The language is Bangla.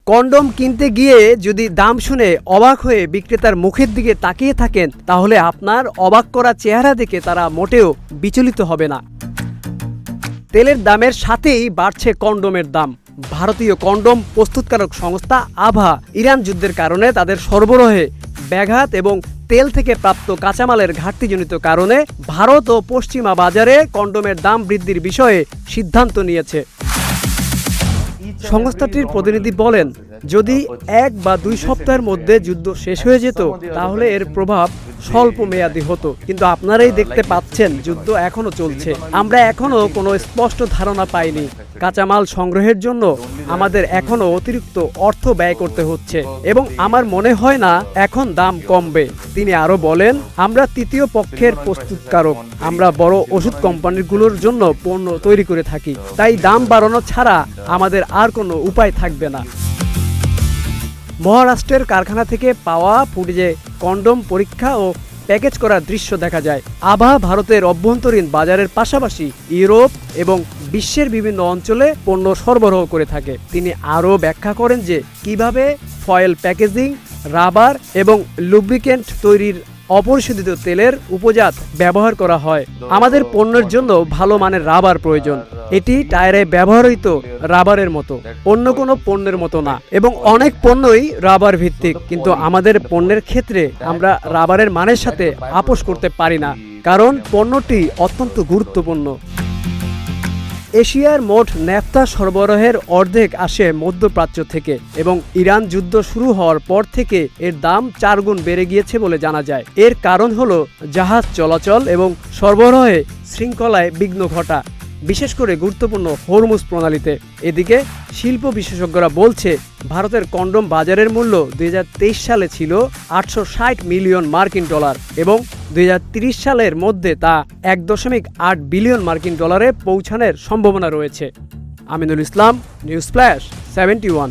কন্ডোম কিনতে গিয়ে যদি দাম শুনে অবাক হয়ে বিক্রেতার মুখের দিকে তাকিয়ে থাকেন, তাহলে আপনার অবাক করা চেহারা দেখে তারা মোটেও বিচলিত হবে না। তেলের দামের সাথেই বাড়ছে কন্ডোমের দাম। ভারতীয় কন্ডোম প্রস্তুতকারক সংস্থা আভা ইরান যুদ্ধের কারণে তাদের সরবরাহে ব্যাঘাত এবং তেল থেকে প্রাপ্ত কাঁচামালের ঘাটতিজনিত কারণে ভারত ও পশ্চিমা বাজারে কন্ডোমের দাম বৃদ্ধির বিষয়ে সিদ্ধান্ত নিয়েছে। সংস্থাটির প্রতিনিধি বলেন, যদি 1 বা 2 সপ্তাহের মধ্যে যুদ্ধ শেষ হয়ে যেত তাহলে এর প্রভাব স্বল্প মেয়াদী হতো, কিন্তু আপনারাই দেখতে পাচ্ছেন যুদ্ধ এখনো চলছে। আমরা এখনো কোনো স্পষ্ট ধারণা পাইনি। কাঁচামাল সংগ্রহের জন্য আমাদের এখনো অতিরিক্ত অর্থ ব্যয় করতে হচ্ছে এবং আমার মনে হয় না এখন দাম কমবে। তিনি আরো বলেন, আমরা তৃতীয় পক্ষের প্রস্তুতকারক। আমরা বড় ওষুধ কোম্পানিগুলোর জন্য পণ্য তৈরি করে থাকি, তাই দাম বাড়ানো ছাড়া আমাদের আর কোনো উপায় থাকবে না। মহারাষ্ট্রের কারখানা থেকে পাওয়া ফুটেজে কন্ডোম পরীক্ষা ও প্যাকেজ করার দৃশ্য দেখা যায়। আভা ভারতের অভ্যন্তরীণ বাজারের পাশাপাশি ইউরোপ এবং বিশ্বের বিভিন্ন অঞ্চলে পণ্য সরবরাহ করে থাকে। তিনি আরও ব্যাখ্যা করেন যে কিভাবে ফয়েল প্যাকেজিং, রাবার এবং লুব্রিকেন্ট তৈরির অপরিশোধিত তেলের উপজাত ব্যবহার করা হয়। আমাদের পণ্যের জন্য ভালো মানের রাবার প্রয়োজন। এটি টায়ারে ব্যবহৃত রাবারের মতো, অন্য কোনো পণ্যের মতো না, এবং অনেক পণ্যই রাবার ভিত্তিক, কিন্তু আমাদের পণ্যের ক্ষেত্রে আমরা রাবারের মানের সাথে আপোস করতে পারি না, কারণ পণ্যটি অত্যন্ত গুরুত্বপূর্ণ। এশিয়ার মোট ন্যাফতা সরবরাহের অর্ধেক আসে মধ্যপ্রাচ্য থেকে এবং ইরান যুদ্ধ শুরু হওয়ার পর থেকে এর দাম 4 গুণ বেড়ে গিয়েছে বলে জানা যায়। এর কারণ হলো জাহাজ চলাচল এবং সরবরাহে শৃঙ্খলায় বিঘ্ন ঘটা, বিশেষ করে গুরুত্বপূর্ণ হরমুজ প্রণালীতে। এদিকে শিল্প বিশেষজ্ঞরা বলছে, ভারতের কন্ডোম বাজারের মূল্য 2023 সালে ছিল 860 মিলিয়ন মার্কিন ডলার এবং 2030 সালের মধ্যে তা 1.8 বিলিয়ন মার্কিন ডলারে পৌঁছানোর সম্ভাবনা রয়েছে। Aminul Islam, news flash 71।